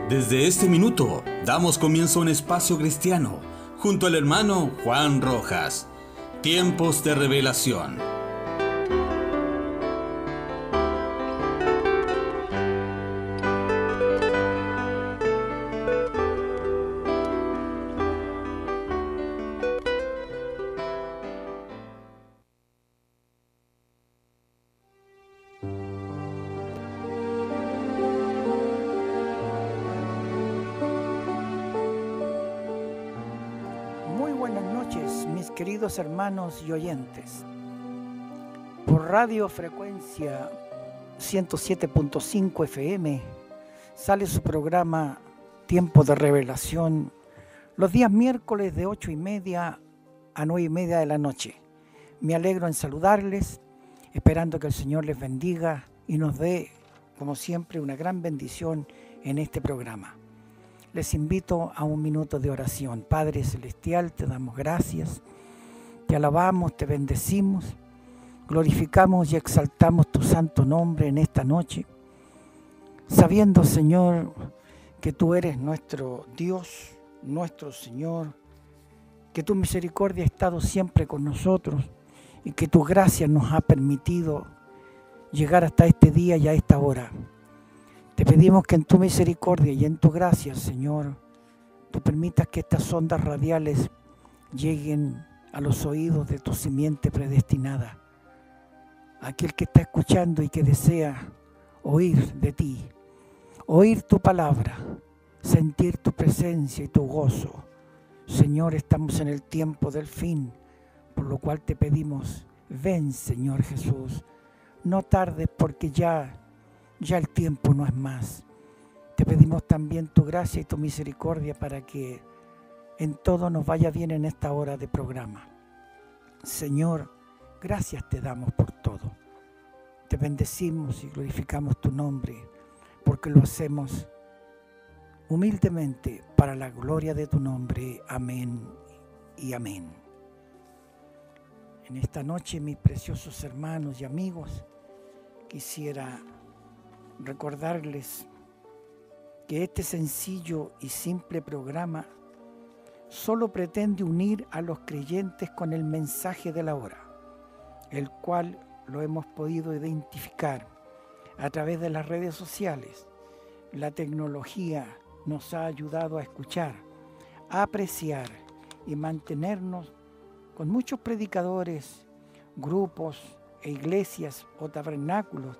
Desde este minuto damos comienzo a un espacio cristiano junto al hermano Juan Rojas. Tiempos de revelación. Queridos hermanos y oyentes, por Radio Frecuencia 107.5 FM sale su programa Tiempo de Revelación los días miércoles de 8:30 a 9:30 de la noche. Me alegro en saludarles, esperando que el Señor les bendiga y nos dé, como siempre, una gran bendición en este programa. Les invito a un minuto de oración. Padre Celestial, te damos gracias. Te alabamos, te bendecimos, glorificamos y exaltamos tu santo nombre en esta noche, sabiendo, Señor, que tú eres nuestro Dios, nuestro Señor, que tu misericordia ha estado siempre con nosotros y que tu gracia nos ha permitido llegar hasta este día y a esta hora. Te pedimos que en tu misericordia y en tu gracia, Señor, tú permitas que estas ondas radiales lleguen a los oídos de tu simiente predestinada, aquel que está escuchando y que desea oír de ti, oír tu palabra, sentir tu presencia y tu gozo. Señor, estamos en el tiempo del fin, por lo cual te pedimos, ven, Señor Jesús, no tardes porque ya el tiempo no es más. Te pedimos también tu gracia y tu misericordia para que en todo nos vaya bien en esta hora de programa. Señor, gracias te damos por todo. Te bendecimos y glorificamos tu nombre, porque lo hacemos humildemente para la gloria de tu nombre. Amén y amén. En esta noche, mis preciosos hermanos y amigos, quisiera recordarles que este sencillo y simple programa solo pretende unir a los creyentes con el mensaje de la hora, el cual lo hemos podido identificar a través de las redes sociales. La tecnología nos ha ayudado a escuchar, a apreciar y mantenernos con muchos predicadores, grupos e iglesias o tabernáculos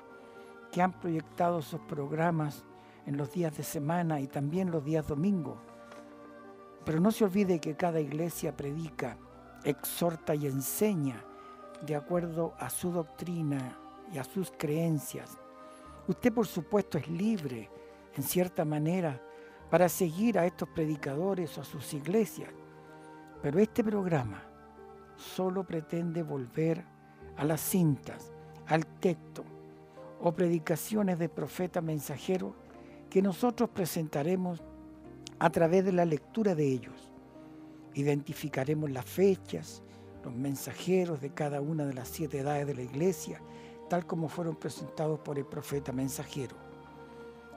que han proyectado sus programas en los días de semana y también los días domingos. Pero no se olvide que cada iglesia predica, exhorta y enseña de acuerdo a su doctrina y a sus creencias. Usted, por supuesto, es libre, en cierta manera, para seguir a estos predicadores o a sus iglesias. Pero este programa solo pretende volver a las cintas, al texto o predicaciones de profeta mensajero que nosotros presentaremos a través de la lectura de ellos. Identificaremos las fechas, los mensajeros de cada una de las 7 edades de la iglesia, tal como fueron presentados por el profeta mensajero.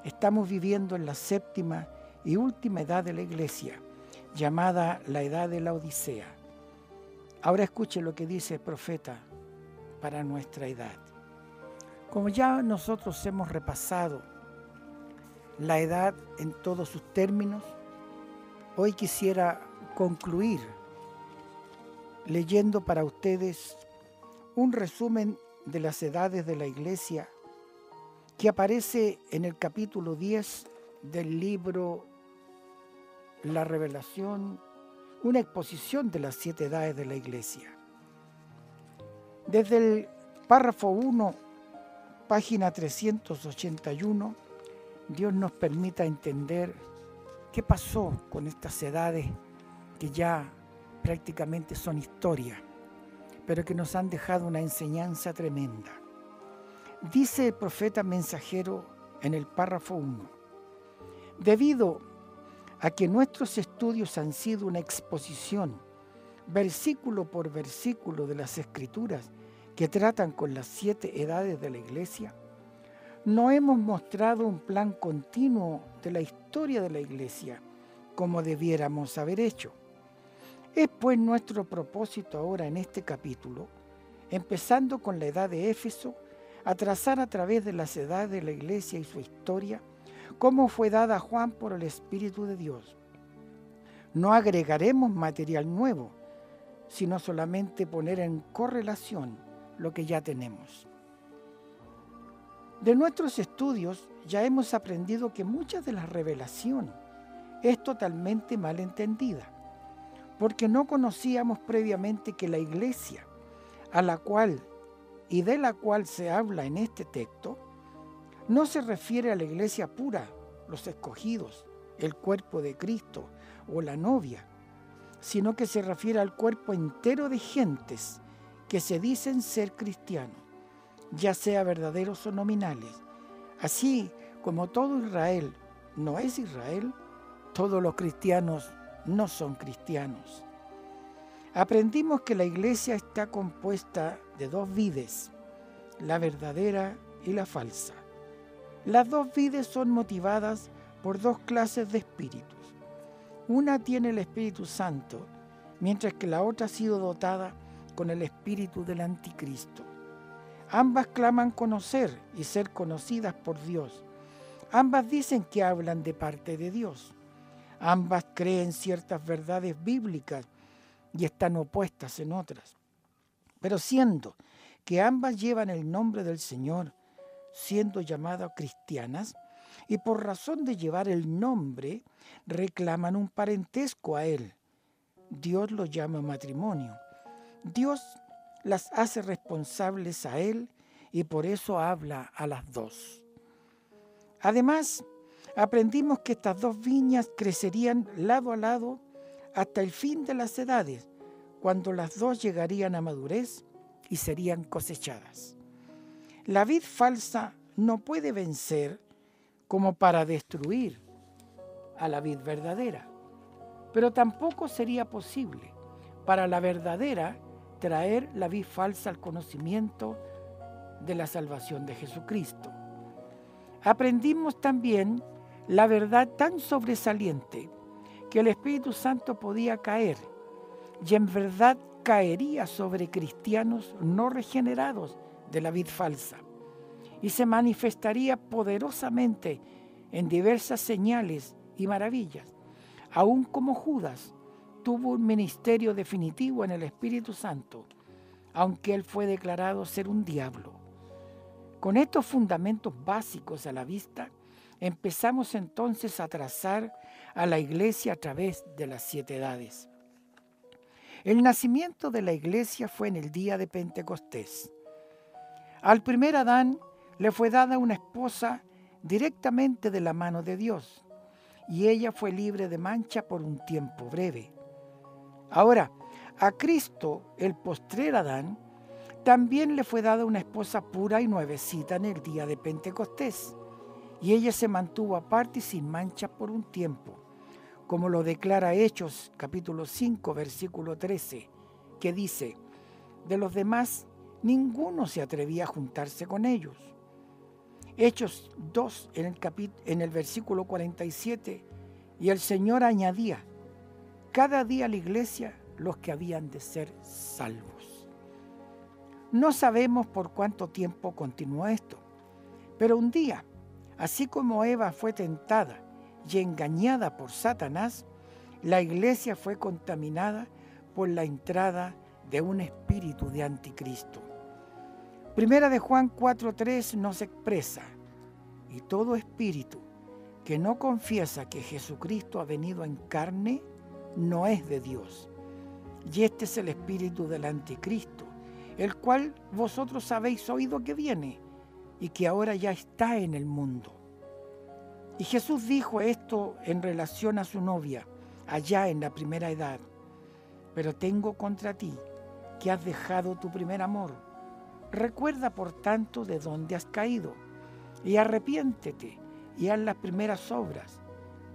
Estamos viviendo en la 7ª y última edad de la iglesia, llamada la edad de la Odisea. Ahora escuche lo que dice el profeta para nuestra edad. Como ya nosotros hemos repasado la edad en todos sus términos, hoy quisiera concluir leyendo para ustedes un resumen de las edades de la iglesia que aparece en el capítulo 10 del libro La Revelación, una exposición de las 7 edades de la iglesia. Desde el párrafo 1, página 381, Dios nos permita entender qué pasó con estas edades que ya prácticamente son historia, pero que nos han dejado una enseñanza tremenda. Dice el profeta mensajero en el párrafo 1, debido a que nuestros estudios han sido una exposición, versículo por versículo de las Escrituras, que tratan con las 7 edades de la iglesia, No hemos mostrado un plan continuo de la historia de la Iglesia, como debiéramos haber hecho. Es pues nuestro propósito ahora en este capítulo, empezando con la edad de Éfeso, a trazar a través de las edades de la Iglesia y su historia, cómo fue dada a Juan por el Espíritu de Dios. No agregaremos material nuevo, sino solamente poner en correlación lo que ya tenemos. De nuestros estudios ya hemos aprendido que mucha de la revelación es totalmente mal entendida, porque no conocíamos previamente que la Iglesia, a la cual y de la cual se habla en este texto, no se refiere a la Iglesia pura, los escogidos, el cuerpo de Cristo o la novia, sino que se refiere al cuerpo entero de gentes que se dicen ser cristianos, ya sea verdaderos o nominales. Así como todo Israel no es Israel, todos los cristianos no son cristianos. Aprendimos que la Iglesia está compuesta de dos vides, la verdadera y la falsa. Las dos vides son motivadas por dos clases de espíritus. Una tiene el Espíritu Santo, mientras que la otra ha sido dotada con el espíritu del anticristo. Ambas claman conocer y ser conocidas por Dios. Ambas dicen que hablan de parte de Dios. Ambas creen ciertas verdades bíblicas y están opuestas en otras. Pero siendo que ambas llevan el nombre del Señor, siendo llamadas cristianas, y por razón de llevar el nombre, reclaman un parentesco a Él. Dios lo llama matrimonio. Dios las hace responsables a Él y por eso habla a las dos. Además, aprendimos que estas dos viñas crecerían lado a lado hasta el fin de las edades, cuando las dos llegarían a madurez y serían cosechadas. La vid falsa no puede vencer como para destruir a la vid verdadera, pero tampoco sería posible para la verdadera traer la vid falsa al conocimiento de la salvación de Jesucristo. Aprendimos también la verdad tan sobresaliente que el Espíritu Santo podía caer y en verdad caería sobre cristianos no regenerados de la vid falsa y se manifestaría poderosamente en diversas señales y maravillas, aun como Judas tuvo un ministerio definitivo en el Espíritu Santo, aunque él fue declarado ser un diablo. Con estos fundamentos básicos a la vista, empezamos entonces a trazar a la Iglesia a través de las 7 edades. El nacimiento de la Iglesia fue en el día de Pentecostés. Al primer Adán le fue dada una esposa directamente de la mano de Dios, y ella fue libre de mancha por un tiempo breve. Ahora, a Cristo, el postrer Adán, también le fue dada una esposa pura y nuevecita en el día de Pentecostés, y ella se mantuvo aparte y sin mancha por un tiempo, como lo declara Hechos capítulo 5, versículo 13, que dice: de los demás ninguno se atrevía a juntarse con ellos. Hechos 2 en el versículo 47, y el Señor añadía cada día a la iglesia los que habían de ser salvos. No sabemos por cuánto tiempo continuó esto, pero un día, así como Eva fue tentada y engañada por Satanás, la iglesia fue contaminada por la entrada de un espíritu de anticristo. Primera de Juan 4:3 nos expresa: y todo espíritu que no confiesa que Jesucristo ha venido en carne no es de Dios. Y este es el espíritu del anticristo, el cual vosotros habéis oído que viene y que ahora ya está en el mundo. Y Jesús dijo esto en relación a su novia, allá en la primera edad: pero tengo contra ti que has dejado tu primer amor. Recuerda, por tanto, de dónde has caído, y arrepiéntete y haz las primeras obras,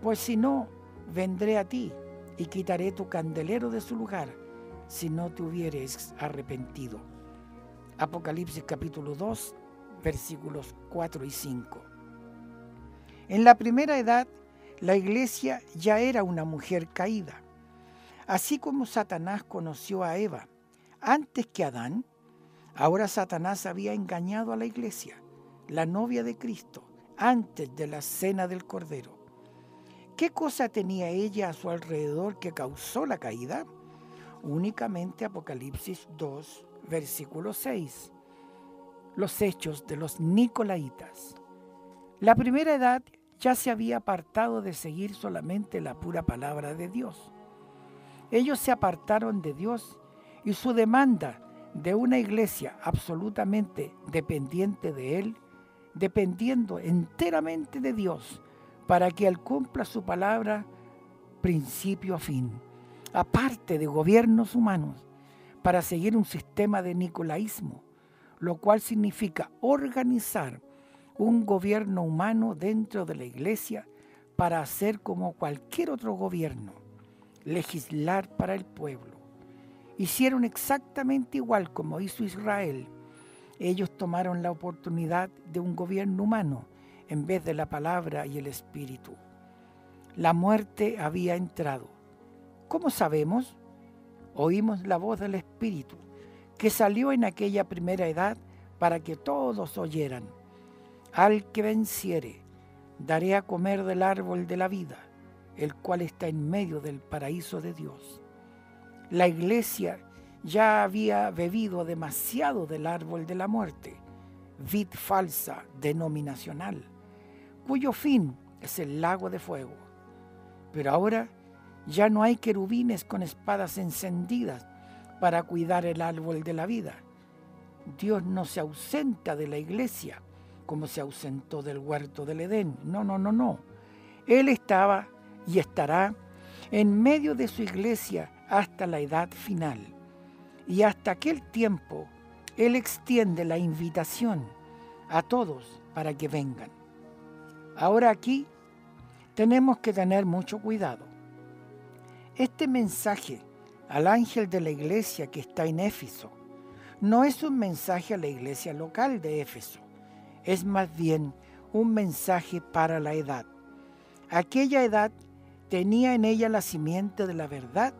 pues si no, vendré a ti y quitaré tu candelero de su lugar, si no te hubieres arrepentido. Apocalipsis capítulo 2, versículos 4 y 5. En la primera edad, la iglesia ya era una mujer caída. Así como Satanás conoció a Eva antes que Adán, ahora Satanás había engañado a la iglesia, la novia de Cristo, antes de la cena del Cordero. ¿Qué cosa tenía ella a su alrededor que causó la caída? Únicamente Apocalipsis 2, versículo 6. Los hechos de los Nicolaitas. La primera edad ya se había apartado de seguir solamente la pura palabra de Dios. Ellos se apartaron de Dios y su demanda de una iglesia absolutamente dependiente de Él, dependiendo enteramente de Dios para que Él cumpla su palabra principio a fin, aparte de gobiernos humanos, para seguir un sistema de nicolaísmo, lo cual significa organizar un gobierno humano dentro de la iglesia para hacer como cualquier otro gobierno, legislar para el pueblo. Hicieron exactamente igual como hizo Israel. Ellos tomaron la oportunidad de un gobierno humano en vez de la palabra y el espíritu. La muerte había entrado. ¿Cómo sabemos? Oímos la voz del espíritu que salió en aquella primera edad para que todos oyeran. Al que venciere, daré a comer del árbol de la vida, el cual está en medio del paraíso de Dios. La iglesia ya había bebido demasiado del árbol de la muerte, vid falsa denominacional, cuyo fin es el lago de fuego. Pero ahora ya no hay querubines con espadas encendidas para cuidar el árbol de la vida. Dios no se ausenta de la iglesia como se ausentó del huerto del Edén. No. Él estaba y estará en medio de su iglesia hasta la edad final. Y hasta aquel tiempo, Él extiende la invitación a todos para que vengan. Ahora aquí tenemos que tener mucho cuidado. Este mensaje al ángel de la iglesia que está en Éfeso no es un mensaje a la iglesia local de Éfeso, es más bien un mensaje para la edad. Aquella edad tenía en ella la simiente de la verdad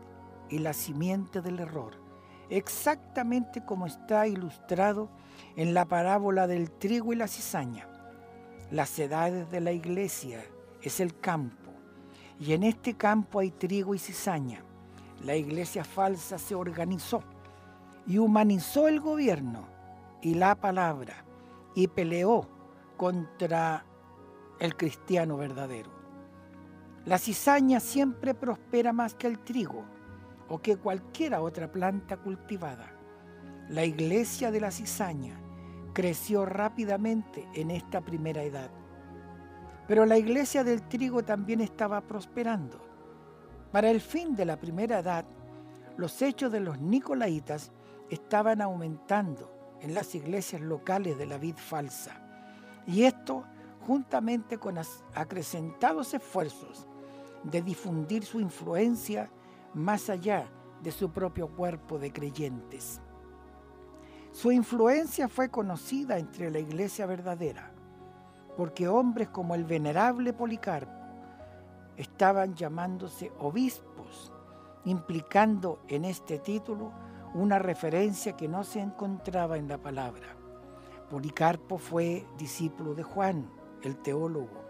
y la simiente del error, exactamente como está ilustrado en la parábola del trigo y la cizaña. Las edades de la iglesia es el campo, y en este campo hay trigo y cizaña. La iglesia falsa se organizó y humanizó el gobierno y la palabra y peleó contra el cristiano verdadero. La cizaña siempre prospera más que el trigo o que cualquier otra planta cultivada. La iglesia de la cizaña creció rápidamente en esta primera edad. Pero la iglesia del trigo también estaba prosperando. Para el fin de la primera edad, los hechos de los Nicolaitas estaban aumentando en las iglesias locales de la vid falsa. Y esto juntamente con acrecentados esfuerzos de difundir su influencia más allá de su propio cuerpo de creyentes. Su influencia fue conocida entre la iglesia verdadera, porque hombres como el venerable Policarpo estaban llamándose obispos, implicando en este título una referencia que no se encontraba en la palabra. Policarpo fue discípulo de Juan, el teólogo,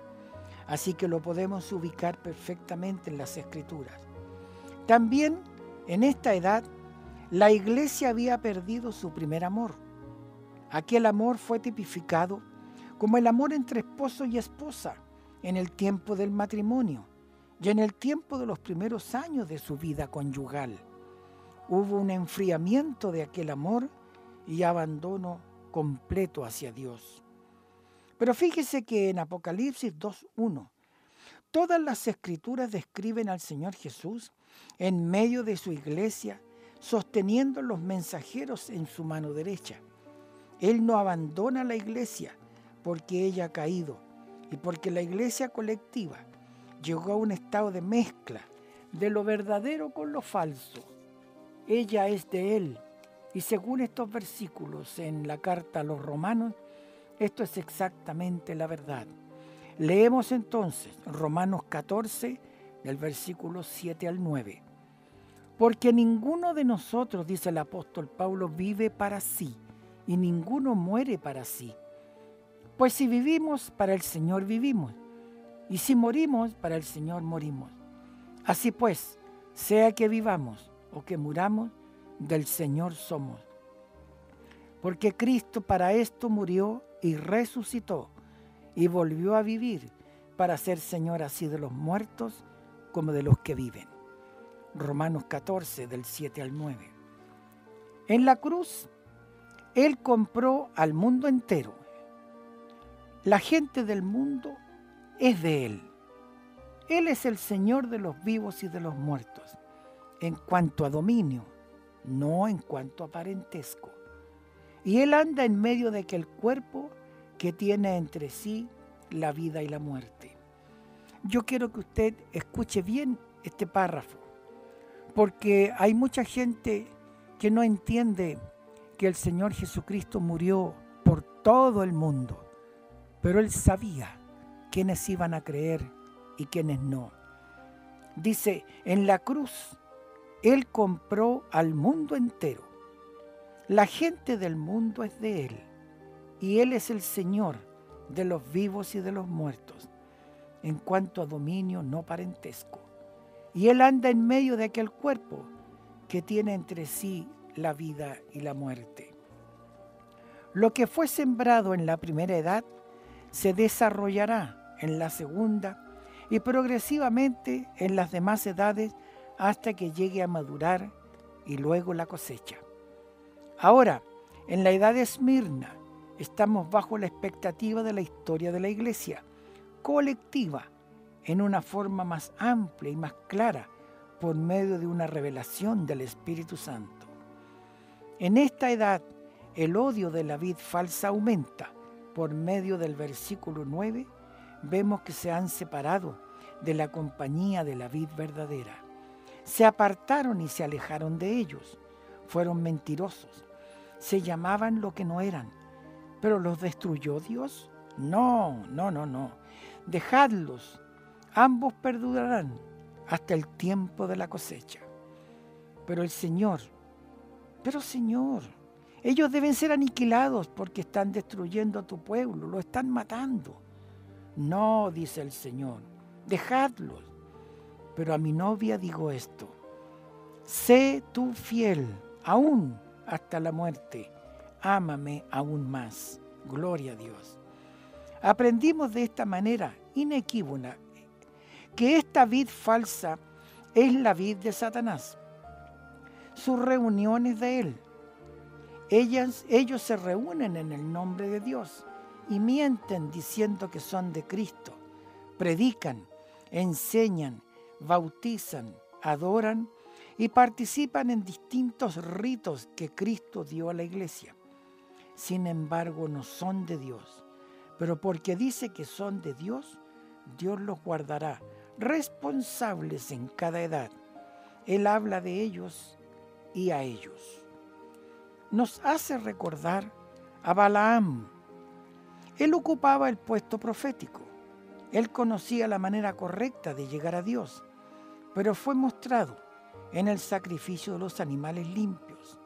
así que lo podemos ubicar perfectamente en las Escrituras. También en esta edad, la iglesia había perdido su primer amor. Aquel amor fue tipificado como el amor entre esposo y esposa en el tiempo del matrimonio y en el tiempo de los primeros años de su vida conyugal. Hubo un enfriamiento de aquel amor y abandono completo hacia Dios. Pero fíjese que en Apocalipsis 2:1, todas las escrituras describen al Señor Jesús en medio de su iglesia, sosteniendo los mensajeros en su mano derecha. Él no abandona la iglesia porque ella ha caído y porque la iglesia colectiva llegó a un estado de mezcla de lo verdadero con lo falso. Ella es de Él, y según estos versículos en la carta a los Romanos, Esto es exactamente la verdad. Leemos entonces Romanos 14, del versículo 7 al 9. Porque ninguno de nosotros, dice el apóstol Pablo, vive para sí, y ninguno muere para sí. Pues si vivimos, para el Señor vivimos, y si morimos, para el Señor morimos. Así pues, sea que vivamos o que muramos, del Señor somos. Porque Cristo para esto murió y resucitó, y volvió a vivir, para ser Señor así de los muertos como de los que viven. Romanos 14, del 7 al 9. En la cruz, Él compró al mundo entero. La gente del mundo es de Él. Él es el Señor de los vivos y de los muertos, en cuanto a dominio, no en cuanto a parentesco. Y Él anda en medio de aquel cuerpo que tiene entre sí la vida y la muerte. Yo quiero que usted escuche bien este párrafo, porque hay mucha gente que no entiende que el Señor Jesucristo murió por todo el mundo, pero Él sabía quiénes iban a creer y quiénes no. Dice, en la cruz, Él compró al mundo entero. La gente del mundo es de Él, y Él es el Señor de los vivos y de los muertos, en cuanto a dominio no parentesco. Y Él anda en medio de aquel cuerpo que tiene entre sí la vida y la muerte. Lo que fue sembrado en la primera edad se desarrollará en la segunda y progresivamente en las demás edades hasta que llegue a madurar y luego la cosecha. Ahora, en la edad de Esmirna, estamos bajo la expectativa de la historia de la iglesia colectiva en una forma más amplia y más clara por medio de una revelación del Espíritu Santo. En esta edad, el odio de la vid falsa aumenta. Por medio del versículo 9, vemos que se han separado de la compañía de la vid verdadera. Se apartaron y se alejaron de ellos. Fueron mentirosos. Se llamaban lo que no eran. ¿Pero los destruyó Dios? No. Dejadlos. Ambos perdurarán hasta el tiempo de la cosecha. Pero Señor, ellos deben ser aniquilados porque están destruyendo a tu pueblo, lo están matando. No, dice el Señor, dejadlos. Pero a mi novia digo esto: sé tú fiel, aún hasta la muerte. Ámame aún más. Gloria a Dios. Aprendimos de esta manera inequívoca que esta vid falsa es la vid de Satanás. Sus reuniones de él. Ellos se reúnen en el nombre de Dios y mienten diciendo que son de Cristo. Predican, enseñan, bautizan, adoran y participan en distintos ritos que Cristo dio a la iglesia. Sin embargo, no son de Dios, pero porque dice que son de Dios, Dios los guardará responsables en cada edad. Él habla de ellos y a ellos. Nos hace recordar a Balaam. Él ocupaba el puesto profético. Él conocía la manera correcta de llegar a Dios, pero fue mostrado en el sacrificio de los animales limpios.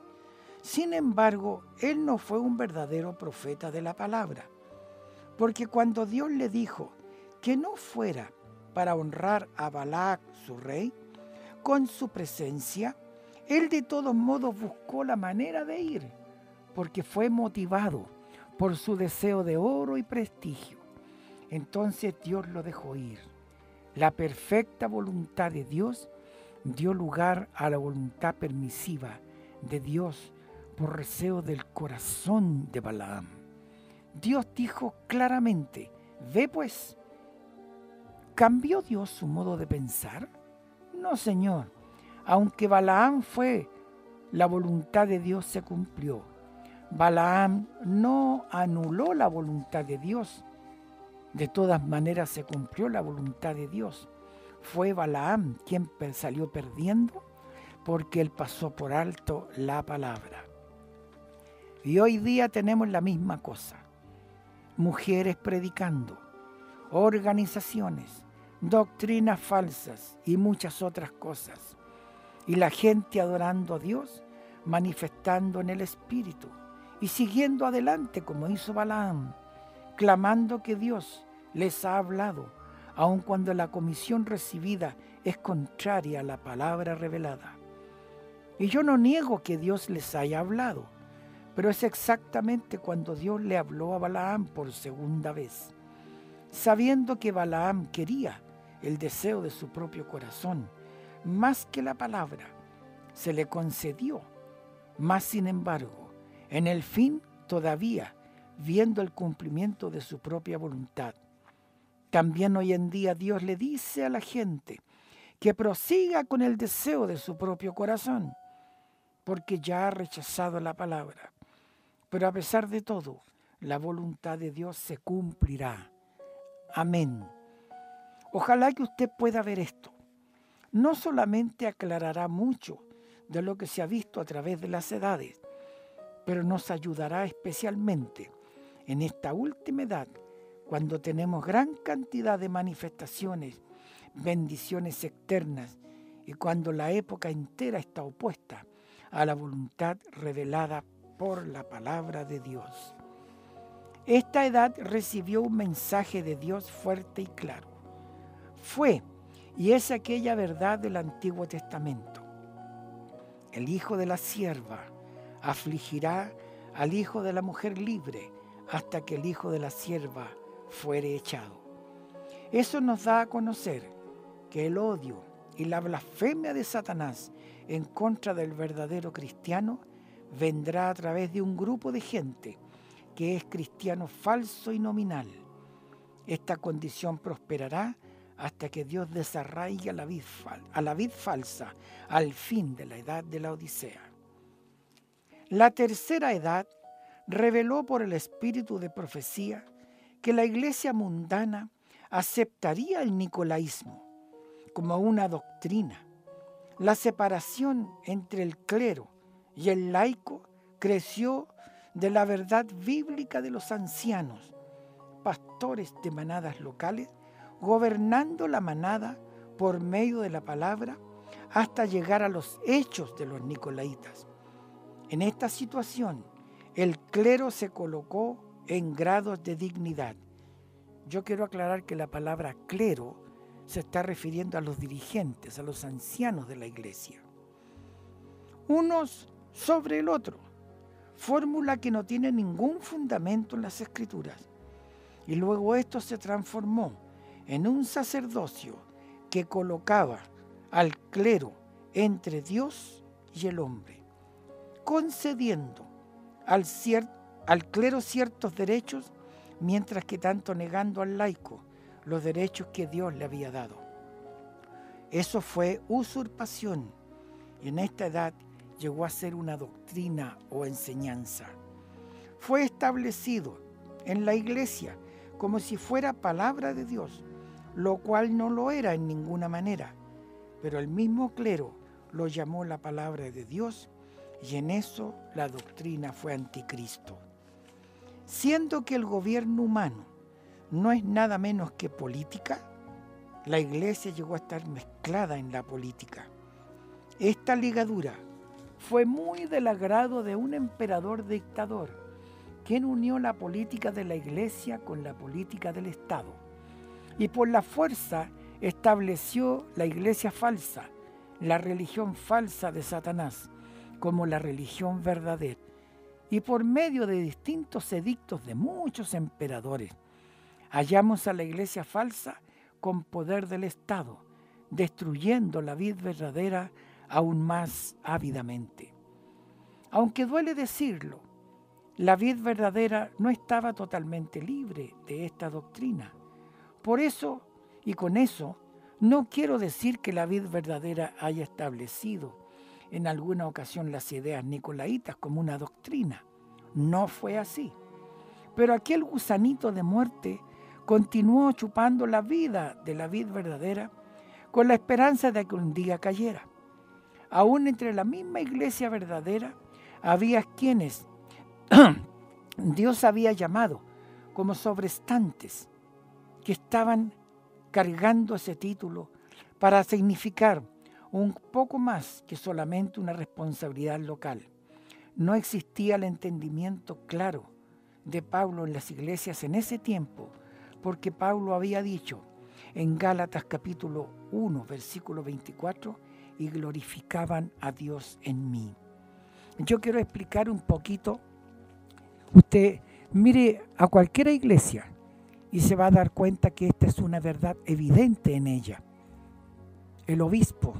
Sin embargo, él no fue un verdadero profeta de la palabra, porque cuando Dios le dijo que no fuera para honrar a Balac, su rey, con su presencia, él de todos modos buscó la manera de ir, porque fue motivado por su deseo de oro y prestigio. Entonces Dios lo dejó ir. La perfecta voluntad de Dios dio lugar a la voluntad permisiva de Dios por deseo del corazón de Balaam. Dios dijo claramente: ve pues. ¿Cambió Dios su modo de pensar? No, Señor. Aunque Balaam fue, la voluntad de Dios se cumplió. Balaam no anuló la voluntad de Dios. De todas maneras se cumplió la voluntad de Dios. Fue Balaam quien salió perdiendo porque él pasó por alto la palabra. Y hoy día tenemos la misma cosa. mujeres predicando, organizaciones, doctrinas falsas y muchas otras cosas. Y la gente adorando a Dios, manifestando en el Espíritu y siguiendo adelante como hizo Balaam, clamando que Dios les ha hablado, aun cuando la comisión recibida es contraria a la palabra revelada. Y yo no niego que Dios les haya hablado, pero es exactamente cuando Dios le habló a Balaam por segunda vez, sabiendo que Balaam quería el deseo de su propio corazón, más que la palabra, se le concedió. Mas, sin embargo, en el fin todavía, viendo el cumplimiento de su propia voluntad. También hoy en día Dios le dice a la gente que prosiga con el deseo de su propio corazón, porque ya ha rechazado la palabra. Pero a pesar de todo, la voluntad de Dios se cumplirá. Amén. Ojalá que usted pueda ver esto. No solamente aclarará mucho de lo que se ha visto a través de las edades, pero nos ayudará especialmente en esta última edad, cuando tenemos gran cantidad de manifestaciones, bendiciones externas, y cuando la época entera está opuesta a la voluntad revelada por la palabra de Dios. Esta edad recibió un mensaje de Dios fuerte y claro. Fue y es aquella verdad del Antiguo Testamento. El hijo de la sierva afligirá al hijo de la mujer libre hasta que el hijo de la sierva fuere echado. Eso nos da a conocer que el odio y la blasfemia de Satanás en contra del verdadero cristiano vendrá a través de un grupo de gente que es cristiano falso y nominal. Esta condición prosperará hasta que Dios desarraigue a la vid falsa al fin de la edad de la Odisea. La tercera edad reveló por el espíritu de profecía que la iglesia mundana aceptaría el nicolaísmo como una doctrina. La separación entre el clero y el laico creció de la verdad bíblica de los ancianos, pastores de manadas locales, gobernando la manada por medio de la palabra hasta llegar a los hechos de los nicolaitas. En esta situación, el clero se colocó en grados de dignidad. Yo quiero aclarar que la palabra clero se está refiriendo a los dirigentes, a los ancianos de la iglesia. Unos sobre el otro, fórmula que no tiene ningún fundamento en las Escrituras. Y luego esto se transformó en un sacerdocio que colocaba al clero entre Dios y el hombre, concediendo al clero ciertos derechos, mientras que tanto negando al laico los derechos que Dios le había dado. Eso fue usurpación, y en esta edad llegó a ser una doctrina o enseñanza. Fue establecido en la iglesia como si fuera palabra de Dios, lo cual no lo era en ninguna manera, pero el mismo clero lo llamó la palabra de Dios, y en eso la doctrina fue anticristo. Siendo que el gobierno humano no es nada menos que política, la iglesia llegó a estar mezclada en la política. Esta ligadura fue muy del agrado de un emperador dictador, quien unió la política de la iglesia con la política del Estado, y por la fuerza estableció la iglesia falsa, la religión falsa de Satanás, como la religión verdadera, y por medio de distintos edictos de muchos emperadores, hallamos a la iglesia falsa con poder del Estado, destruyendo la vid verdadera aún más ávidamente. Aunque duele decirlo, la vid verdadera no estaba totalmente libre de esta doctrina. Por eso, y con eso, no quiero decir que la vid verdadera haya establecido en alguna ocasión las ideas nicolaitas como una doctrina. No fue así. Pero aquel gusanito de muerte continuó chupando la vida de la vid verdadera con la esperanza de que un día cayera. Aún entre la misma iglesia verdadera había quienes Dios había llamado como sobrestantes que estaban cargando ese título para significar un poco más que solamente una responsabilidad local. No existía el entendimiento claro de Pablo en las iglesias en ese tiempo, porque Pablo había dicho en Gálatas capítulo 1, versículo 24, y glorificaban a Dios en mí. Yo quiero explicar un poquito. Usted mire a cualquier iglesia y se va a dar cuenta que esta es una verdad evidente en ella. El obispo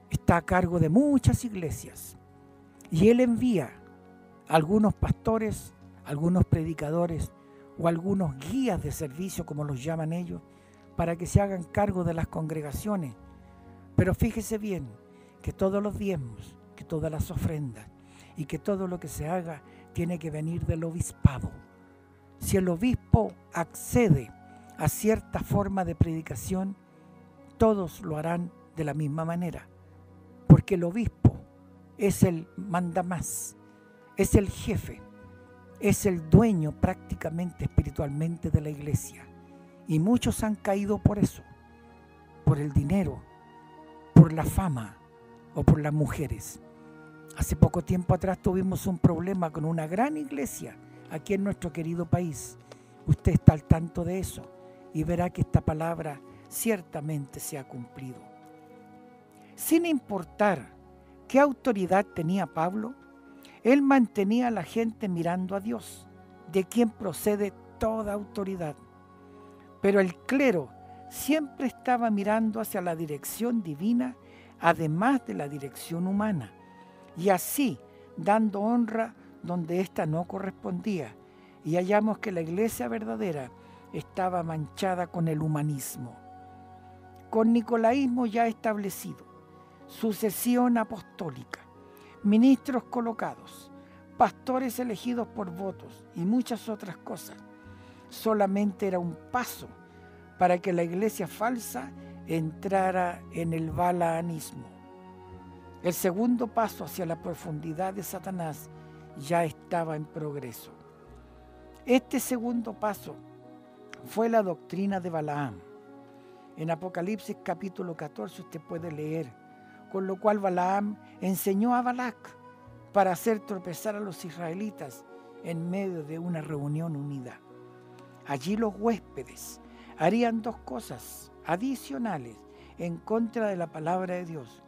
está a cargo de muchas iglesias y él envía a algunos pastores, algunos predicadores o algunos guías de servicio, como los llaman ellos, para que se hagan cargo de las congregaciones. Pero fíjese bien que todos los diezmos, que todas las ofrendas y que todo lo que se haga tiene que venir del obispado. Si el obispo accede a cierta forma de predicación, todos lo harán de la misma manera, porque el obispo es el mandamás, es el jefe, es el dueño prácticamente espiritualmente de la iglesia. Y muchos han caído por eso, por el dinero, por la fama o por las mujeres. Hace poco tiempo atrás tuvimos un problema con una gran iglesia aquí en nuestro querido país. Usted está al tanto de eso y verá que esta palabra ciertamente se ha cumplido. Sin importar qué autoridad tenía Pablo, él mantenía a la gente mirando a Dios, de quien procede toda autoridad. Pero el clero siempre estaba mirando hacia la dirección divina, además de la dirección humana, y así dando honra donde ésta no correspondía. Y hallamos que la iglesia verdadera estaba manchada con el humanismo, con nicolaísmo ya establecido, sucesión apostólica, ministros colocados, pastores elegidos por votos y muchas otras cosas. Solamente era un paso para que la iglesia falsa entrara en el balaanismo. El segundo paso hacia la profundidad de Satanás ya estaba en progreso. Este segundo paso fue la doctrina de Balaam. En Apocalipsis capítulo 14 usted puede leer, con lo cual Balaam enseñó a Balac para hacer tropezar a los israelitas en medio de una reunión unida. Allí los huéspedes harían dos cosas adicionales en contra de la palabra de Dios.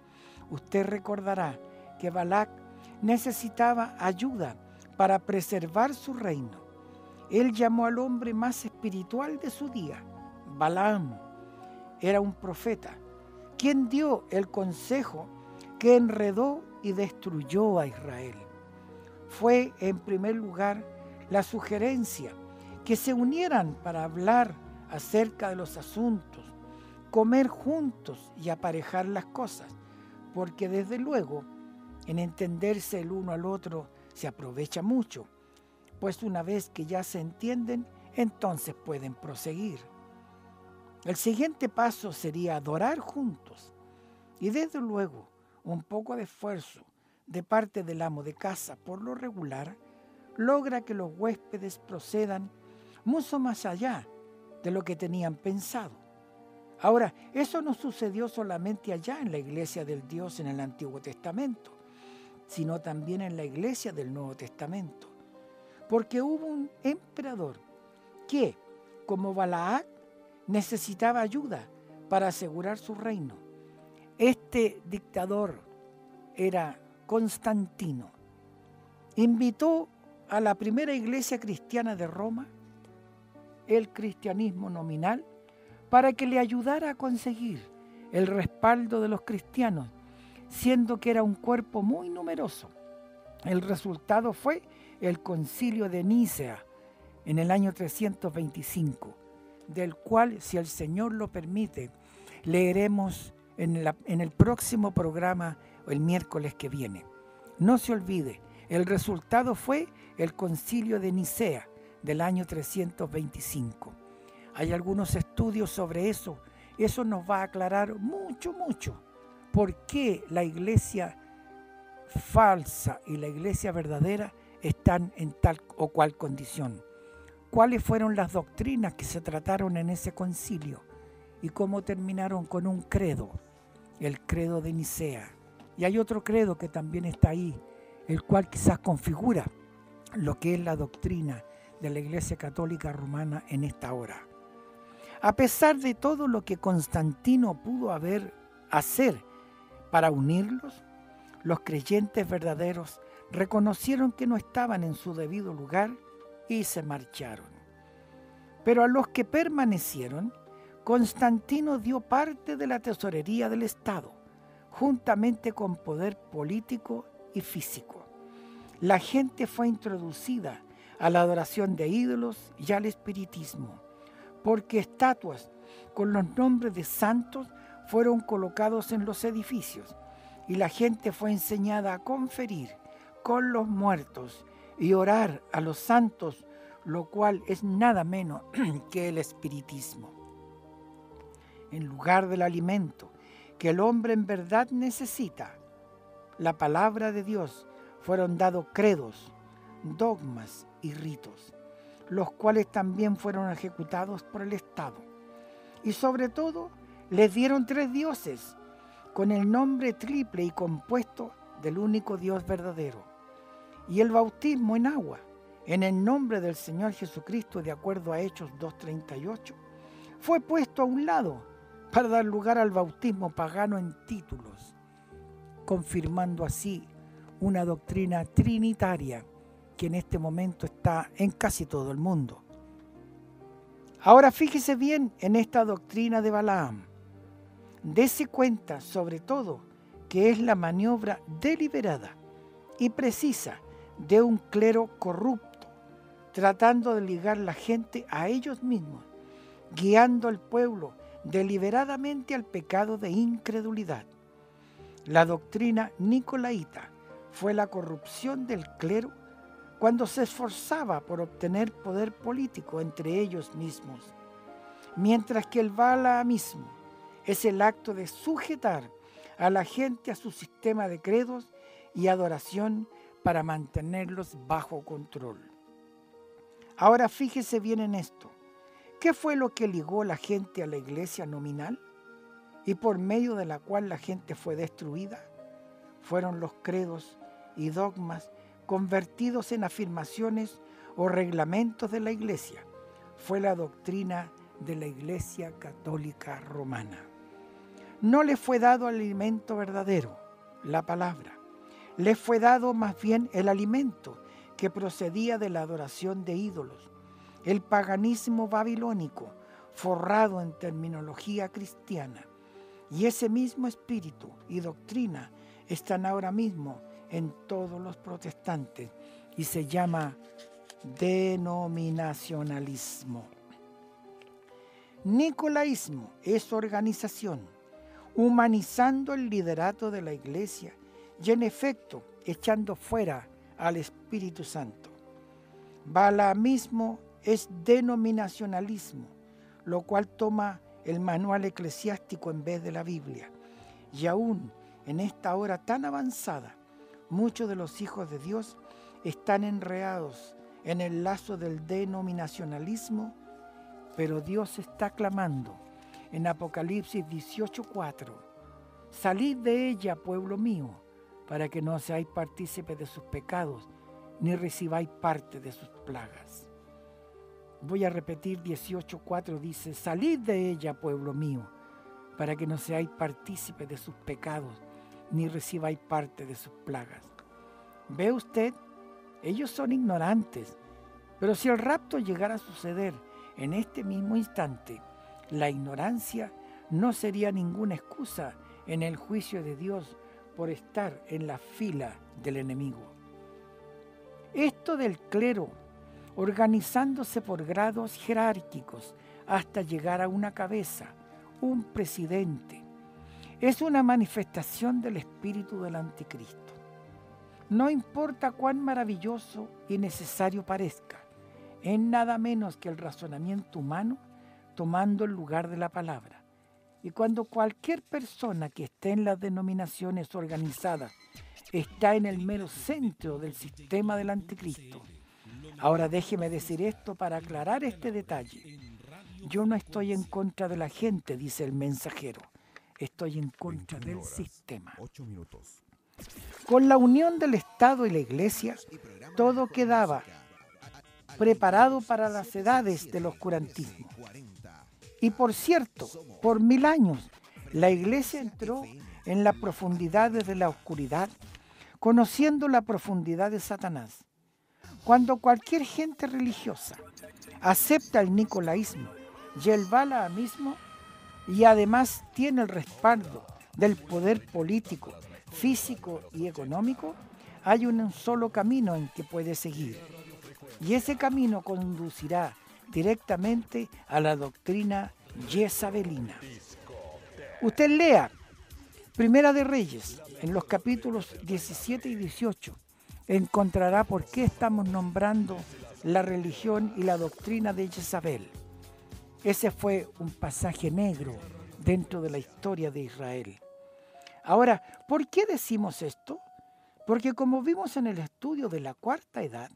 Usted recordará que Balac necesitaba ayuda para preservar su reino. Él llamó al hombre más espiritual de su día, Balaam. Era un profeta, quien dio el consejo que enredó y destruyó a Israel. Fue, en primer lugar, la sugerencia que se unieran para hablar acerca de los asuntos, comer juntos y aparejar las cosas, porque desde luego en entenderse el uno al otro se aprovecha mucho, pues una vez que ya se entienden, entonces pueden proseguir. El siguiente paso sería adorar juntos y desde luego un poco de esfuerzo de parte del amo de casa por lo regular logra que los huéspedes procedan mucho más allá de lo que tenían pensado. Ahora, eso no sucedió solamente allá en la iglesia del Dios en el Antiguo Testamento, sino también en la iglesia del Nuevo Testamento, porque hubo un emperador que, como Balaac, necesitaba ayuda para asegurar su reino. Este dictador era Constantino. Invitó a la primera iglesia cristiana de Roma, el cristianismo nominal, para que le ayudara a conseguir el respaldo de los cristianos, siendo que era un cuerpo muy numeroso. El resultado fue el Concilio de Nicea en el año 325, del cual, si el Señor lo permite, leeremos en el próximo programa el miércoles que viene. No se olvide, el resultado fue el Concilio de Nicea del año 325. Hay algunos estudios sobre eso. Eso nos va a aclarar mucho por qué la iglesia falsa y la iglesia verdadera están en tal o cual condición. cuáles fueron las doctrinas que se trataron en ese concilio y cómo terminaron con un credo, el credo de Nicea. Y hay otro credo que también está ahí, el cual quizás configura lo que es la doctrina de la Iglesia Católica Romana en esta hora. A pesar de todo lo que Constantino pudo hacer para unirlos, los creyentes verdaderos reconocieron que no estaban en su debido lugar y se marcharon. Pero a los que permanecieron, Constantino dio parte de la tesorería del Estado, juntamente con poder político y físico. La gente fue introducida a la adoración de ídolos y al espiritismo, porque estatuas con los nombres de santos fueron colocados en los edificios y la gente fue enseñada a conferir con los muertos y orar a los santos, lo cual es nada menos que el espiritismo. En lugar del alimento que el hombre en verdad necesita, la palabra de Dios, fueron dados credos, dogmas y ritos, los cuales también fueron ejecutados por el Estado. Y sobre todo, les dieron 3 dioses, con el nombre triple y compuesto del único Dios verdadero. Y el bautismo en agua, en el nombre del Señor Jesucristo, de acuerdo a Hechos 2:38, fue puesto a un lado para dar lugar al bautismo pagano en títulos, confirmando así una doctrina trinitaria que en este momento está en casi todo el mundo. Ahora fíjese bien en esta doctrina de Balaam. Dese cuenta sobre todo que es la maniobra deliberada y precisa de un clero corrupto, tratando de ligar la gente a ellos mismos, guiando al pueblo deliberadamente al pecado de incredulidad. La doctrina nicolaíta fue la corrupción del clero cuando se esforzaba por obtener poder político entre ellos mismos, mientras que el balaamismo es el acto de sujetar a la gente a su sistema de credos y adoración para mantenerlos bajo control. Ahora fíjese bien en esto. ¿Qué fue lo que ligó la gente a la iglesia nominal y por medio de la cual la gente fue destruida? Fueron los credos y dogmas convertidos en afirmaciones o reglamentos de la iglesia. Fue la doctrina de la Iglesia Católica Romana. No le fue dado el alimento verdadero, la palabra. Le fue dado más bien el alimento que procedía de la adoración de ídolos, el paganismo babilónico, forrado en terminología cristiana. Y ese mismo espíritu y doctrina están ahora mismo en todos los protestantes y se llama denominacionalismo. Nicolaísmo es organización, humanizando el liderato de la iglesia y en efecto echando fuera al Espíritu Santo. Balaamismo es denominacionalismo, lo cual toma el manual eclesiástico en vez de la Biblia. Y aún en esta hora tan avanzada, muchos de los hijos de Dios están enredados en el lazo del denominacionalismo, pero Dios está clamando en Apocalipsis 18:4: salid de ella, pueblo mío, para que no seáis partícipes de sus pecados, ni recibáis parte de sus plagas. Voy a repetir 18:4, dice: salid de ella, pueblo mío, para que no seáis partícipes de sus pecados, ni recibáis parte de sus plagas. ¿Ve usted? Ellos son ignorantes, pero si el rapto llegara a suceder en este mismo instante, la ignorancia no sería ninguna excusa en el juicio de Dios por estar en la fila del enemigo. Esto del clero, organizándose por grados jerárquicos hasta llegar a una cabeza, un presidente, es una manifestación del espíritu del anticristo. No importa cuán maravilloso y necesario parezca, es nada menos que el razonamiento humano tomando el lugar de la palabra. Y cuando cualquier persona que esté en las denominaciones organizadas está en el mero centro del sistema del anticristo, Ahora déjeme decir esto para aclarar este detalle. Yo no estoy en contra de la gente, dice el mensajero. Estoy en contra del sistema. Con la unión del Estado y la Iglesia, todo quedaba preparado para las edades del oscurantismo. Y por cierto, por 1000 años, la Iglesia entró en las profundidades de la oscuridad, conociendo la profundidad de Satanás. Cuando cualquier gente religiosa acepta el nicolaísmo y el balaamismo, y además tiene el respaldo del poder político, físico y económico, hay un solo camino en que puede seguir. Y ese camino conducirá directamente a la doctrina jezabelina. Usted lea Primera de Reyes, en los capítulos 17 y 18, encontrará por qué estamos nombrando la religión y la doctrina de Jezabel. Ese fue un pasaje negro dentro de la historia de Israel. Ahora, ¿por qué decimos esto? Porque como vimos en el estudio de la Cuarta Edad,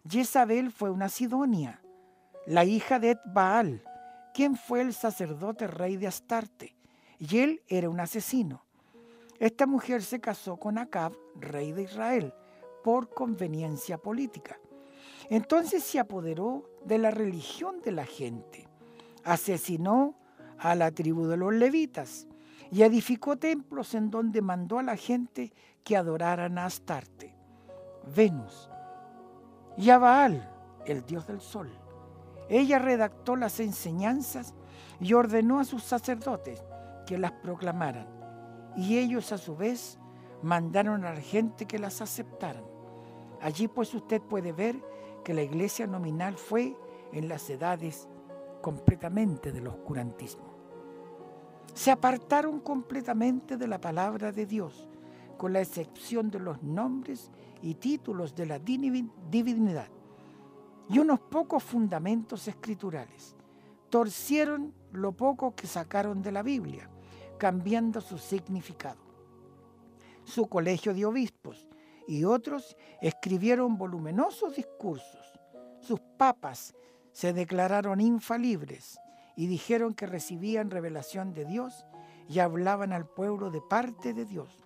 Jezabel fue una sidonia, la hija de Baal, quien fue el sacerdote rey de Astarte, y él era un asesino. Esta mujer se casó con Acab, rey de Israel, por conveniencia política. Entonces se apoderó de la religión de la gente, asesinó a la tribu de los levitas y edificó templos en donde mandó a la gente que adoraran a Astarte, Venus, y a Baal, el dios del sol. Ella redactó las enseñanzas y ordenó a sus sacerdotes que las proclamaran, y ellos a su vez mandaron a la gente que las aceptaran. Allí pues usted puede ver que la iglesia nominal fue en las edades completamente del oscurantismo. Se apartaron completamente de la palabra de Dios, con la excepción de los nombres y títulos de la divinidad y unos pocos fundamentos escriturales. Torcieron lo poco que sacaron de la Biblia, cambiando su significado. Su colegio de obispos y otros escribieron voluminosos discursos. Sus papas se declararon infalibles y dijeron que recibían revelación de Dios y hablaban al pueblo de parte de Dios.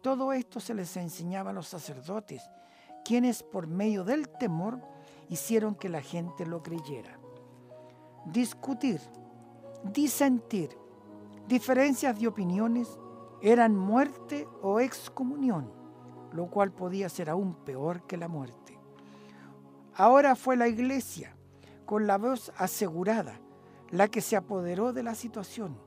Todo esto se les enseñaba a los sacerdotes, quienes por medio del temor hicieron que la gente lo creyera. Discutir, disentir, diferencias de opiniones eran muerte o excomunión, lo cual podía ser aún peor que la muerte. Ahora fue la iglesia, con la voz asegurada, la que se apoderó de la situación,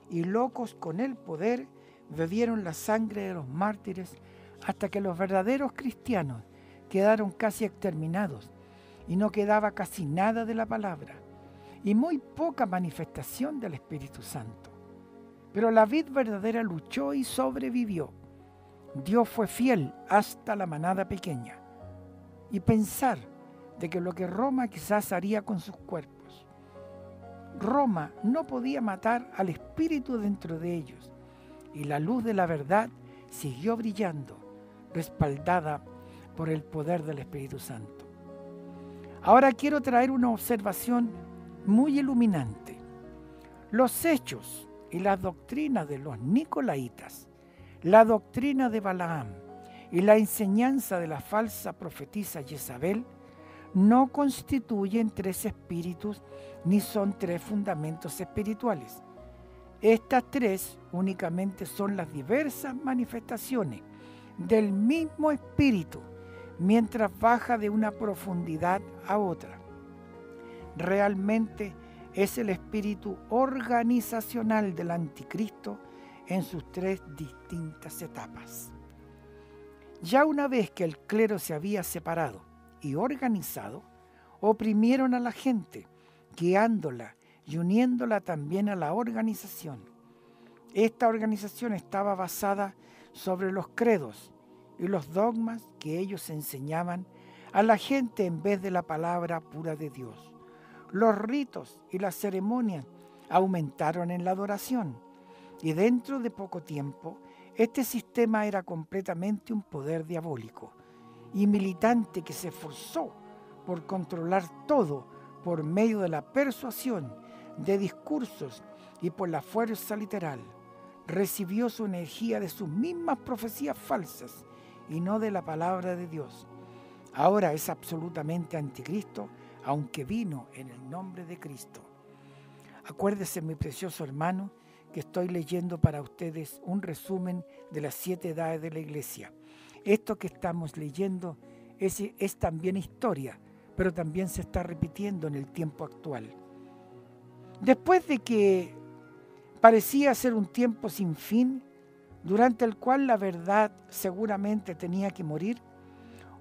y locos con el poder bebieron la sangre de los mártires hasta que los verdaderos cristianos quedaron casi exterminados y no quedaba casi nada de la palabra y muy poca manifestación del Espíritu Santo. Pero la vid verdadera luchó y sobrevivió. Dios fue fiel hasta la manada pequeña. Y pensar de que lo que Roma quizás haría con sus cuerpos. Roma no podía matar al espíritu dentro de ellos, y la luz de la verdad siguió brillando, respaldada por el poder del Espíritu Santo. Ahora quiero traer una observación muy iluminante. Los hechos y las doctrinas de los nicolaitas, la doctrina de Balaam y la enseñanza de la falsa profetisa Jezabel no constituyen tres espíritus ni son tres fundamentos espirituales. Estas tres únicamente son las diversas manifestaciones del mismo espíritu, mientras baja de una profundidad a otra. Realmente es el espíritu organizacional del anticristo en sus tres distintas etapas. Ya una vez que el clero se había separado y organizado, oprimieron a la gente, guiándola y uniéndola también a la organización. Esta organización estaba basada sobre los credos y los dogmas que ellos enseñaban a la gente en vez de la palabra pura de Dios. Los ritos y las ceremonias aumentaron en la adoración y dentro de poco tiempo este sistema era completamente un poder diabólico y militante que se esforzó por controlar todo por medio de la persuasión, de discursos y por la fuerza literal. Recibió su energía de sus mismas profecías falsas y no de la palabra de Dios. Ahora es absolutamente anticristo, aunque vino en el nombre de Cristo. Acuérdese, mi precioso hermano, que estoy leyendo para ustedes un resumen de las 7 edades de la Iglesia. Esto que estamos leyendo es también historia, pero también se está repitiendo en el tiempo actual. Después de que parecía ser un tiempo sin fin, durante el cual la verdad seguramente tenía que morir,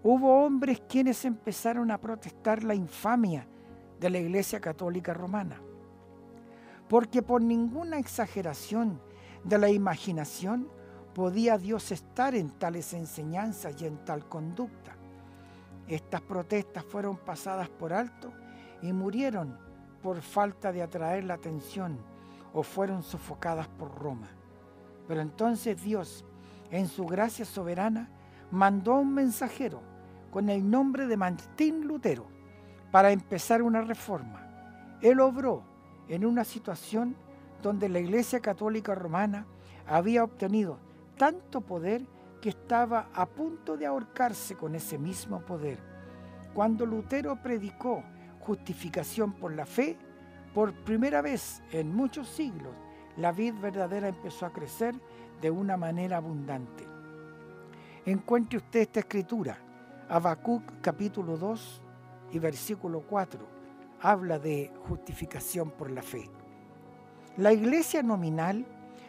hubo hombres quienes empezaron a protestar la infamia de la Iglesia Católica Romana. Porque por ninguna exageración de la imaginación podía Dios estar en tales enseñanzas y en tal conducta. Estas protestas fueron pasadas por alto y murieron por falta de atraer la atención o fueron sofocadas por Roma. Pero entonces Dios, en su gracia soberana, mandó a un mensajero con el nombre de Martín Lutero para empezar una reforma. Él obró en una situación donde la Iglesia Católica Romana había obtenido tanto poder que estaba a punto de ahorcarse con ese mismo poder. Cuando Lutero predicó justificación por la fe, por primera vez en muchos siglos, la vid verdadera empezó a crecer de una manera abundante. Encuentre usted esta escritura, Habacuc capítulo 2 y versículo 4, habla de justificación por la fe. La iglesia nominal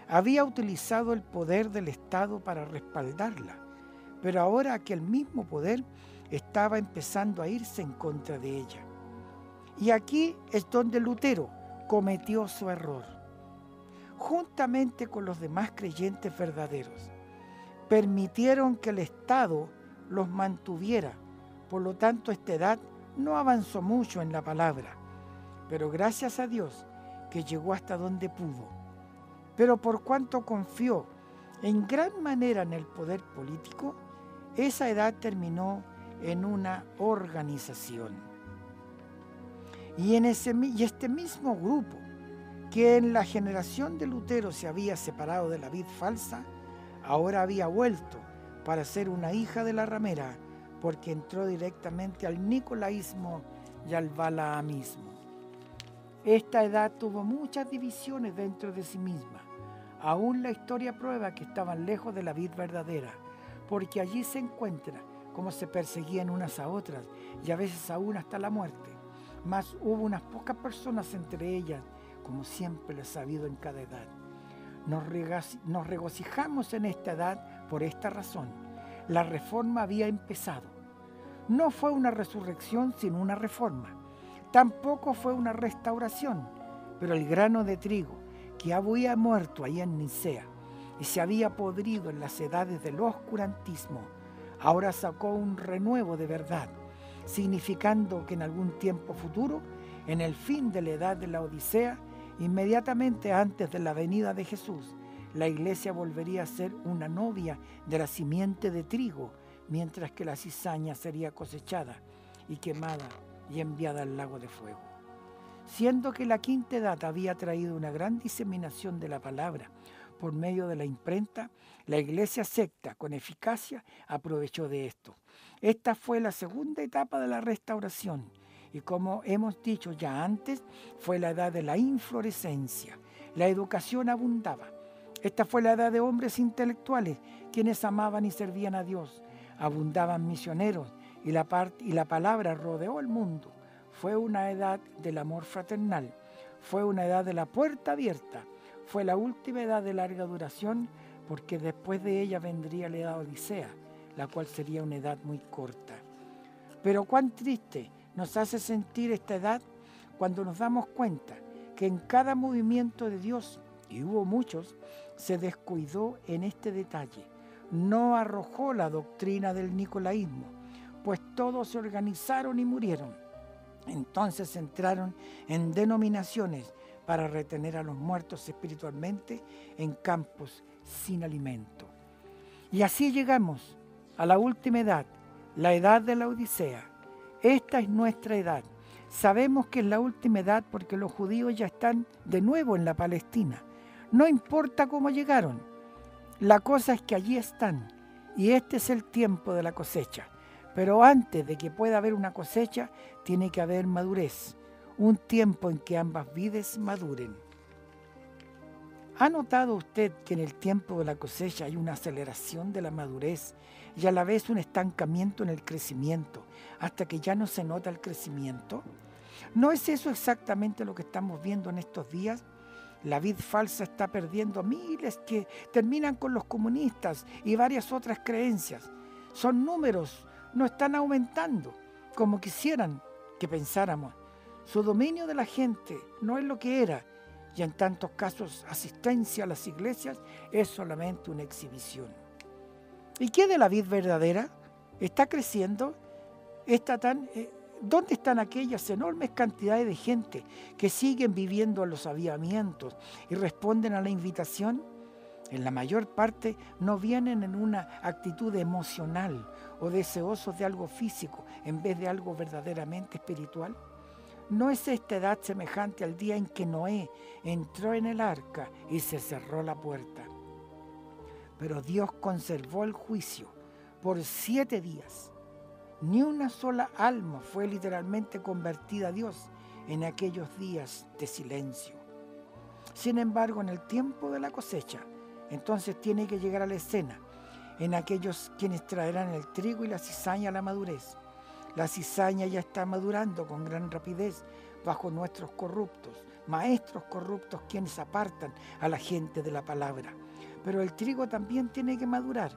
había utilizado el poder del Estado para respaldarla, pero ahora aquel mismo poder estaba empezando a irse en contra de ella. Y aquí es donde Lutero cometió su error. Juntamente con los demás creyentes verdaderos, permitieron que el Estado los mantuviera. Por lo tanto, esta edad no avanzó mucho en la palabra, pero gracias a Dios que llegó hasta donde pudo. Pero por cuanto confió en gran manera en el poder político, esa edad terminó en una organización. Y este mismo grupo, que en la generación de Lutero se había separado de la vid falsa, ahora había vuelto para ser una hija de la ramera, porque entró directamente al nicolaísmo y al balaamismo. Esta edad tuvo muchas divisiones dentro de sí misma. Aún la historia prueba que estaban lejos de la vid verdadera, porque allí se encuentra cómo se perseguían unas a otras y a veces aún hasta la muerte. Mas hubo unas pocas personas entre ellas, como siempre lo ha habido en cada edad. Nos regocijamos en esta edad por esta razón. La reforma había empezado. No fue una resurrección sino una reforma. Tampoco fue una restauración, pero el grano de trigo que había muerto allá en Nicea y se había podrido en las edades del oscurantismo, ahora sacó un renuevo de verdad, significando que en algún tiempo futuro, en el fin de la edad de la Odisea, inmediatamente antes de la venida de Jesús, la iglesia volvería a ser una novia de la simiente de trigo, mientras que la cizaña sería cosechada y quemada y enviada al lago de fuego. Siendo que la quinta edad había traído una gran diseminación de la palabra por medio de la imprenta, la iglesia secta con eficacia aprovechó de esto. Esta fue la segunda etapa de la restauración y, como hemos dicho ya antes, fue la edad de la inflorescencia. La educación abundaba. Esta fue la edad de hombres intelectuales quienes amaban y servían a Dios. Abundaban misioneros y la palabra rodeó el mundo. Fue una edad del amor fraternal, fue una edad de la puerta abierta, fue la última edad de larga duración, porque después de ella vendría la edad Odisea, la cual sería una edad muy corta. Pero cuán triste nos hace sentir esta edad cuando nos damos cuenta que en cada movimiento de Dios, y hubo muchos, se descuidó en este detalle. No arrojó la doctrina del nicolaísmo, pues todos se organizaron y murieron. Entonces entraron en denominaciones para retener a los muertos espiritualmente en campos sin alimento. Y así llegamos a la última edad, la edad de la Odisea. Esta es nuestra edad. Sabemos que es la última edad porque los judíos ya están de nuevo en la Palestina. No importa cómo llegaron. La cosa es que allí están y este es el tiempo de la cosecha. Pero antes de que pueda haber una cosecha, tiene que haber madurez. Un tiempo en que ambas vides maduren. ¿Ha notado usted que en el tiempo de la cosecha hay una aceleración de la madurez y a la vez un estancamiento en el crecimiento, hasta que ya no se nota el crecimiento? ¿No es eso exactamente lo que estamos viendo en estos días? La vid falsa está perdiendo miles que terminan con los comunistas y varias otras creencias. Son números, no están aumentando como quisieran que pensáramos. Su dominio de la gente no es lo que era. Y en tantos casos, asistencia a las iglesias es solamente una exhibición. ¿Y qué de la vid verdadera? ¿Está creciendo? ¿Dónde están aquellas enormes cantidades de gente que siguen viviendo a los avivamientos y responden a la invitación? En la mayor parte no vienen en una actitud emocional o deseosos de algo físico en vez de algo verdaderamente espiritual. ¿No es esta edad semejante al día en que Noé entró en el arca y se cerró la puerta? Pero Dios conservó el juicio por 7 días. Ni una sola alma fue literalmente convertida a Dios en aquellos días de silencio. Sin embargo, en el tiempo de la cosecha, entonces tiene que llegar a la escena, en aquellos quienes traerán el trigo y la cizaña a la madurez. La cizaña ya está madurando con gran rapidez bajo nuestros corruptos, maestros corruptos quienes apartan a la gente de la palabra. Pero el trigo también tiene que madurar.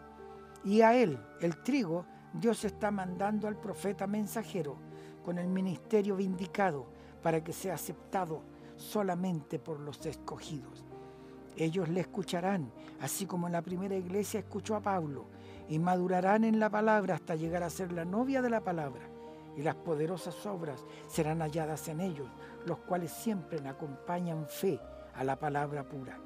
Y a él, el trigo, Dios está mandando al profeta mensajero con el ministerio vindicado para que sea aceptado solamente por los escogidos. Ellos le escucharán, así como en la primera iglesia escuchó a Pablo, y madurarán en la palabra hasta llegar a ser la novia de la palabra, y las poderosas obras serán halladas en ellos, los cuales siempre acompañan fe a la palabra pura.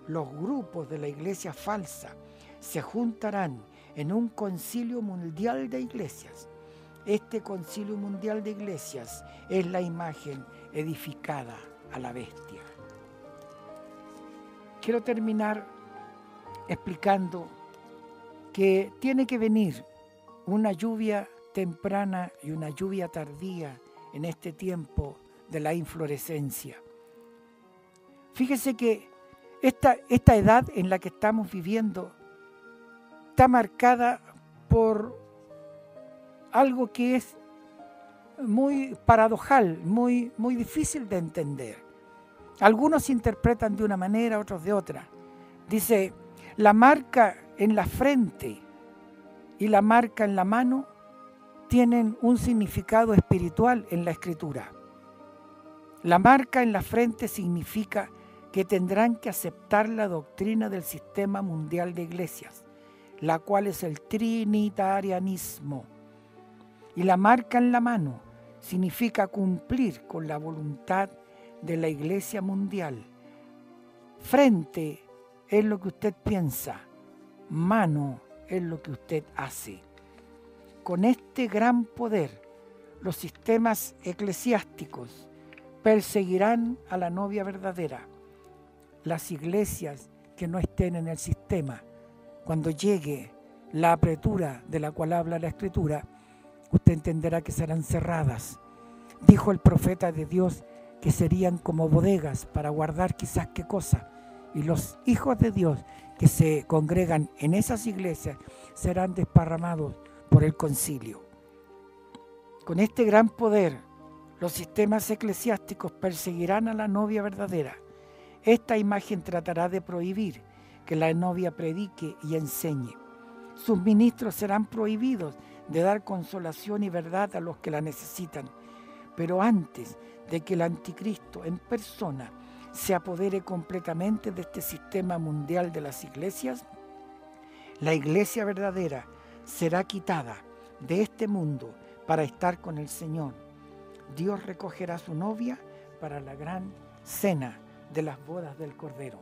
Los grupos de la iglesia falsa se juntarán en un concilio mundial de iglesias. Este concilio mundial de iglesias es la imagen edificada a la bestia. Quiero terminar explicando que tiene que venir una lluvia temprana y una lluvia tardía en este tiempo de la inflorescencia. Fíjese que esta edad en la que estamos viviendo está marcada por algo que es muy paradojal, muy difícil de entender. Algunos interpretan de una manera, otros de otra. Dice, la marca en la frente y la marca en la mano tienen un significado espiritual en la Escritura. La marca en la frente significa que tendrán que aceptar la doctrina del sistema mundial de iglesias, la cual es el trinitarianismo. Y la marca en la mano significa cumplir con la voluntad de la iglesia mundial. Frente es lo que usted piensa, mano es lo que usted hace. Con este gran poder, los sistemas eclesiásticos perseguirán a la novia verdadera. Las iglesias que no estén en el sistema, cuando llegue la apretura de la cual habla la Escritura, usted entenderá que serán cerradas. Dijo el profeta de Dios que serían como bodegas para guardar quizás qué cosa. Y los hijos de Dios que se congregan en esas iglesias serán desparramados por el concilio. Con este gran poder, los sistemas eclesiásticos perseguirán a la novia verdadera. Esta imagen tratará de prohibir que la novia predique y enseñe. Sus ministros serán prohibidos de dar consolación y verdad a los que la necesitan. Pero antes de que el anticristo en persona se apodere completamente de este sistema mundial de las iglesias, la iglesia verdadera será quitada de este mundo para estar con el Señor. Dios recogerá a su novia para la gran cena de las bodas del Cordero.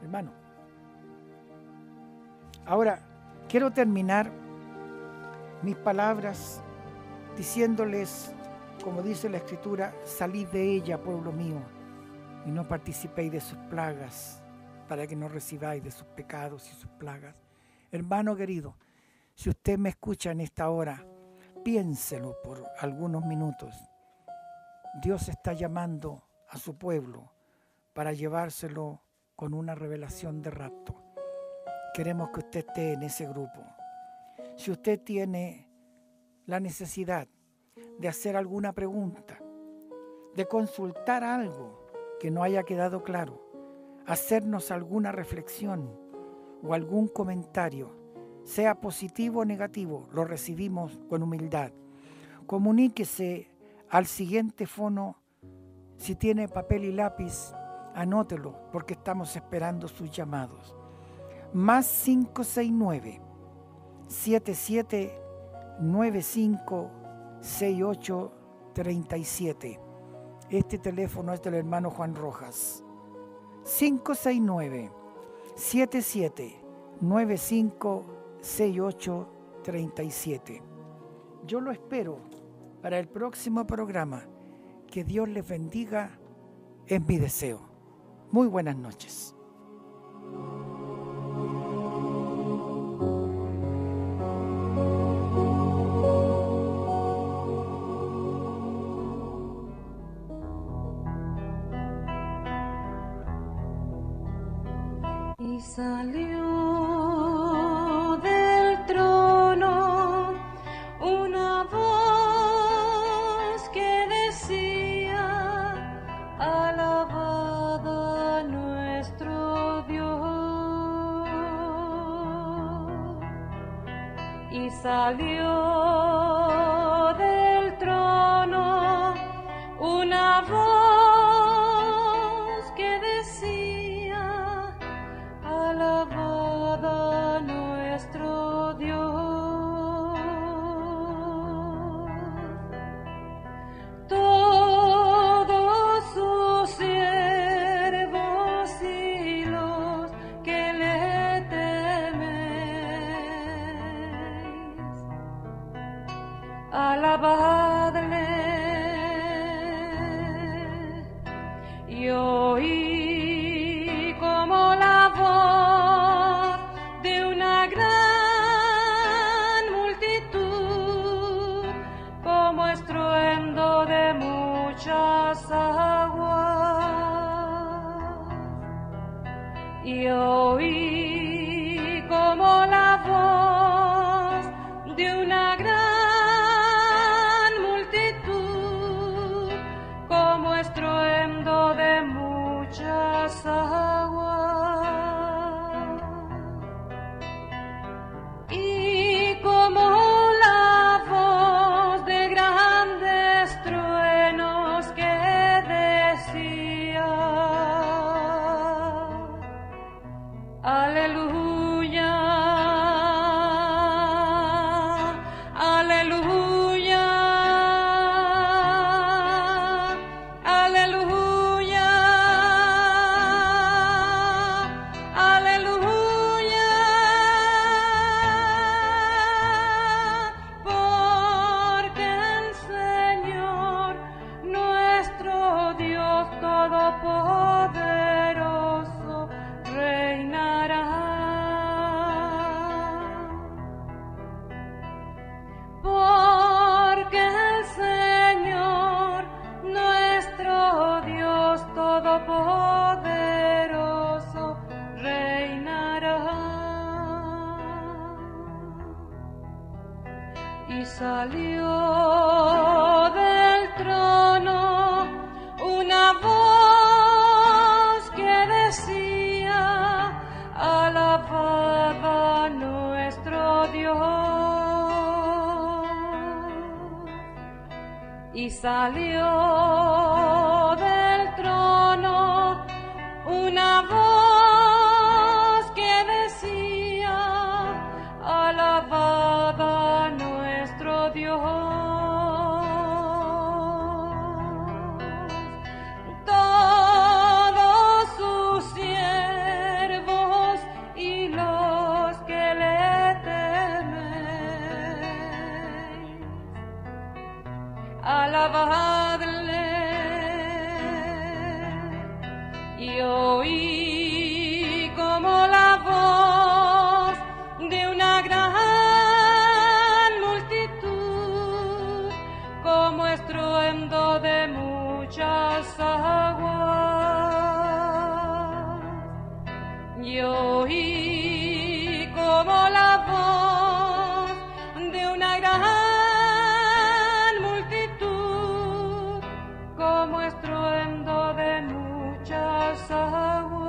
Hermano, ahora quiero terminar mis palabras diciéndoles, como dice la Escritura, salid de ella, pueblo mío, y no participéis de sus plagas, para que no recibáis de sus pecados y sus plagas. Hermano querido, si usted me escucha en esta hora, piénselo por algunos minutos. Dios está llamando a su pueblo para llevárselo con una revelación de rapto. Queremos que usted esté en ese grupo. Si usted tiene la necesidad de hacer alguna pregunta, de consultar algo que no haya quedado claro, hacernos alguna reflexión o algún comentario, sea positivo o negativo, lo recibimos con humildad. Comuníquese al siguiente fono. Si tiene papel y lápiz, anótelo, porque estamos esperando sus llamados. Más 569 7795 6837. Este teléfono es del hermano Juan Rojas. 569 7795 6837. Yo lo espero para el próximo programa. Que Dios les bendiga, es mi deseo. Muy buenas noches. Y salió del trono una voz que decía: alabad a nuestro Dios. Y salió del trono una voz que decía: alabad a nuestro Dios. Todos sus siervos y los que le teméis, alabadle. Y oí como la voz de una gran multitud, como estruendo de muchas aguas. Y oí como la voz de una gran multitud, como estruendo de muchas aguas. Y como la voz de grandes truenos que decía: aleluya, aleluya, aleluya, aleluya, porque el Señor nuestro Dios todopoderoso reinará. Porque el Señor nuestro Dios todopoderoso reinará. Y salió del trono una voz que decía: alabad a nuestro Dios. Y salió del trono una voz que decía: alabad a nuestro Dios. Todos sus siervos y los que le teméis, y oí como la voz de una gran multitud, como estruendo de muchas aguas. Y oí como la voz de una gran multitud, como estruendo de muchas aguas.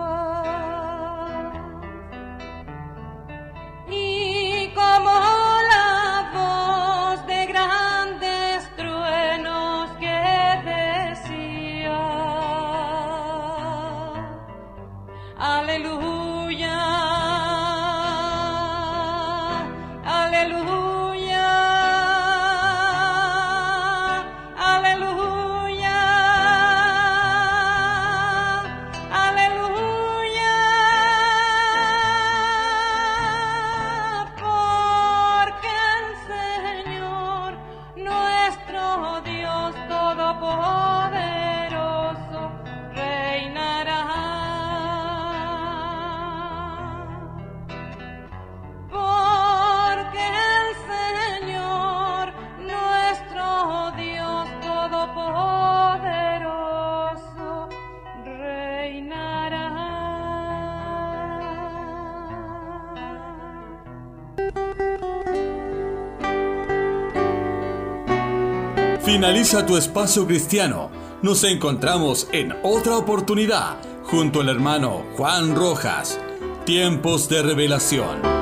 Y como la voz de grandes truenos que decía: Aleluya, aleluya, aleluya, aleluya, porque el Señor, nuestro Dios Todopoderoso, reinará. Porque el Señor, nuestro Dios Todopoderoso, reinará. Finaliza tu espacio cristiano. Nos encontramos en otra oportunidad junto al hermano Juan Rojas. Tiempos de revelación.